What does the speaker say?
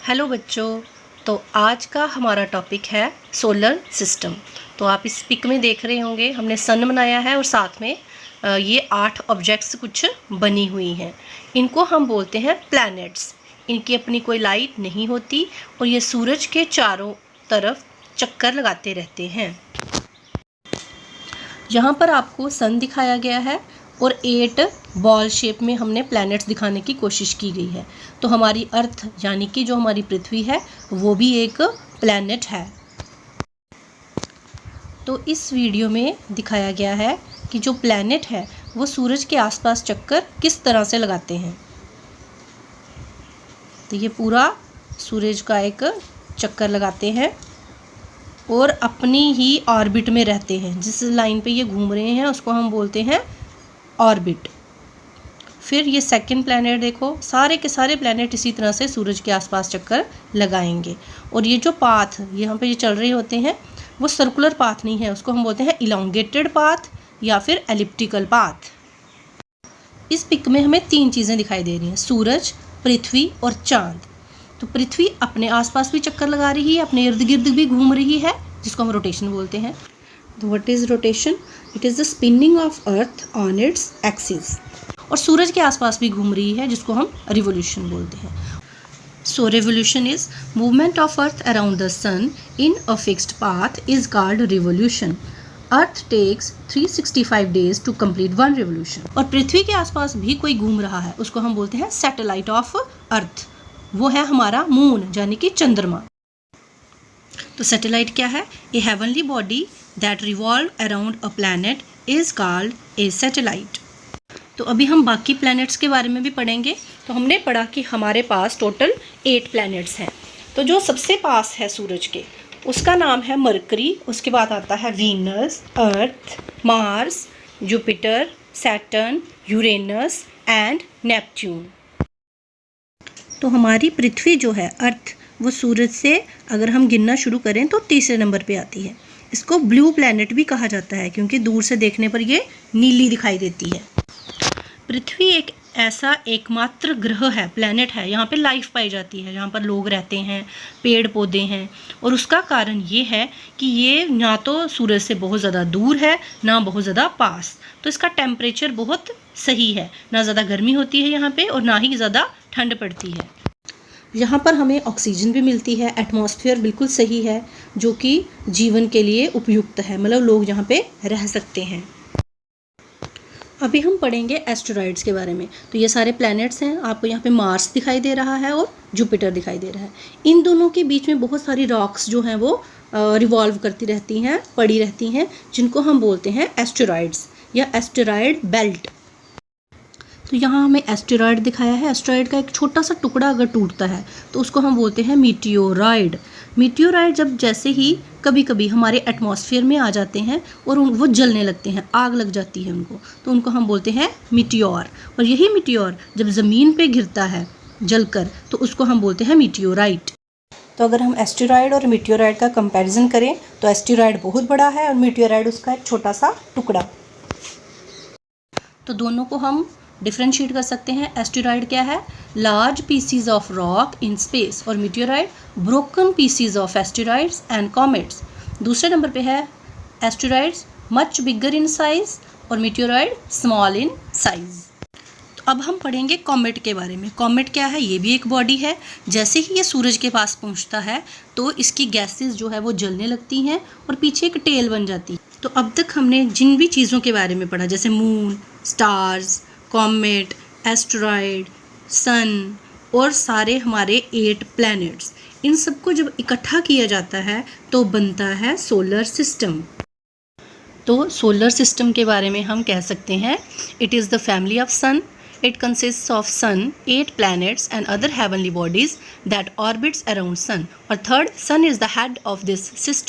Hello बच्चों। तो आज का हमारा टॉपिक है सोलर सिस्टम। तो आप इस पिक में देख रहे होंगे हमने सन बनाया है और साथ में ये 8 ऑब्जेक्ट्स कुछ बनी हुई हैं। इनको हम बोलते हैं प्लैनेट्स। इनकी अपनी कोई लाइट नहीं होती और ये सूरज के चारों तरफ चक्कर लगाते रहते हैं। यहाँ पर आपको सन दिखाया गया है और 8 बॉल शेप में हमने प्लैनेट्स दिखाने की कोशिश की गई है। तो हमारी अर्थ यानी कि जो हमारी पृथ्वी है वो भी एक प्लैनेट है। तो इस वीडियो में दिखाया गया है कि जो प्लैनेट है वो सूरज के आसपास चक्कर किस तरह से लगाते हैं। तो ये पूरा सूरज का एक चक्कर लगाते हैं और अपनी ही ऑर्बिट में रहते हैं। जिस लाइन पे ये घूम रहे हैं उसको हम बोलते हैं ऑर्बिट। फिर ये सेकंड प्लैनेट देखो, सारे के सारे प्लैनेट इसी तरह से सूरज के आसपास चक्कर लगाएंगे। और ये जो पाथ यहाँ पे ये चल रहे होते हैं वो सर्कुलर पाथ नहीं है, उसको हम बोलते हैं इलोंगेटेड पाथ या फिर एलिप्टिकल पाथ। इस पिक में हमें 3 चीज़ें दिखाई दे रही हैं, सूरज, पृथ्वी और चांद। तो पृथ्वी अपने आसपास भी चक्कर लगा रही है, अपने इर्द गिर्द भी घूम रही है, जिसको हम रोटेशन बोलते हैं। तो what is rotation? It is the spinning of earth on its axis. और सूरज के आसपास भी घूम रही है, जिसको हम रिवोल्यूशन बोलते हैं। So revolution is movement of earth around the sun in a fixed path is called revolution. Earth takes 365 days to complete 1 revolution. और पृथ्वी के आसपास भी कोई घूम रहा है, उसको हम बोलते हैं सैटेलाइट ऑफ अर्थ। वो है हमारा मून यानी कि चंद्रमा। तो सैटेलाइट क्या है? ए heavenly body that revolve around a planet is called a satellite. तो अभी हम बाकी प्लैनेट्स के बारे में भी पढ़ेंगे। तो हमने पढ़ा कि हमारे पास टोटल 8 प्लैनेट्स हैं। तो जो सबसे पास है सूरज के उसका नाम है मरकरी, उसके बाद आता है Venus, earth, Mars, Jupiter, Saturn, Uranus and Neptune. तो हमारी पृथ्वी जो है अर्थ, वो सूरज से अगर हम गिनना शुरू करें तो तीसरे नंबर पे आती है। इसको ब्लू प्लैनेट भी कहा जाता है क्योंकि दूर से देखने पर ये नीली दिखाई देती है। पृथ्वी एक ऐसा एकमात्र ग्रह है, प्लैनेट है, यहाँ पे लाइफ पाई जाती है, यहाँ पर लोग रहते हैं, पेड़ पौधे हैं। और उसका कारण ये है कि ये ना तो सूरज से बहुत ज़्यादा दूर है ना बहुत ज़्यादा पास। तो इसका टेम्परेचर बहुत सही है, ना ज़्यादा गर्मी होती है यहाँ पे और ना ही ज़्यादा ठंड पड़ती है। यहाँ पर हमें ऑक्सीजन भी मिलती है, एटमॉस्फेयर बिल्कुल सही है जो कि जीवन के लिए उपयुक्त है, मतलब लोग यहाँ पे रह सकते हैं। अभी हम पढ़ेंगे एस्टेरॉइड्स के बारे में। तो ये सारे प्लैनेट्स हैं, आपको यहाँ पे मार्स दिखाई दे रहा है और जुपिटर दिखाई दे रहा है। इन दोनों के बीच में बहुत सारी रॉक्स जो हैं वो रिवॉल्व करती रहती हैं, पड़ी रहती हैं, जिनको हम बोलते हैं एस्टेरॉइड्स या एस्टेरॉइड बेल्ट। तो यहाँ हमें एस्टेरॉइड दिखाया है। एस्टेरॉइड का एक छोटा सा टुकड़ा अगर टूटता है तो उसको हम बोलते हैं मीटियोराइड। मीटियोराइड जब जैसे ही कभी कभी हमारे एटमॉस्फेयर में आ जाते हैं और वो जलने लगते हैं, आग लग जाती है उनको, तो उनको हम बोलते हैं मीटियोर। और यही मीटियोर जब ज़मीन पे गिरता है जलकर तो उसको हम बोलते हैं मीटियोराइट। तो अगर हम एस्टेरॉइड और मीटियोराइड का कंपैरिजन करें तो एस्टेरॉइड बहुत बड़ा है और मीटियोराइड उसका एक छोटा सा टुकड़ा। तो दोनों को हम डिफ्रेंशिएट कर सकते हैं। एस्टेरॉइड क्या है? Large pieces of rock in space, और meteoroid broken pieces of asteroids and comets. दूसरे नंबर पे है asteroids much bigger in size और मीटियोराइड स्मॉल इन साइज। तो अब हम पढ़ेंगे कॉमेट के बारे में। कॉमेट क्या है? ये भी एक बॉडी है। जैसे ही ये सूरज के पास पहुंचता है तो इसकी गैसेस जो है वो जलने लगती हैं और पीछे एक टेल बन जाती है। तो अब तक हमने जिन भी चीज़ों के बारे में पढ़ा, जैसे मून, स्टार्स, कॉमेट, एस्टेरॉइड, सन और सारे हमारे 8 प्लैनेट्स, इन सबको जब इकट्ठा किया जाता है तो बनता है सोलर सिस्टम। तो सोलर सिस्टम के बारे में हम कह सकते हैं it is the family of sun. It consists of sun, 8 planets and other heavenly bodies that orbits around sun. और third, sun is the head of this system.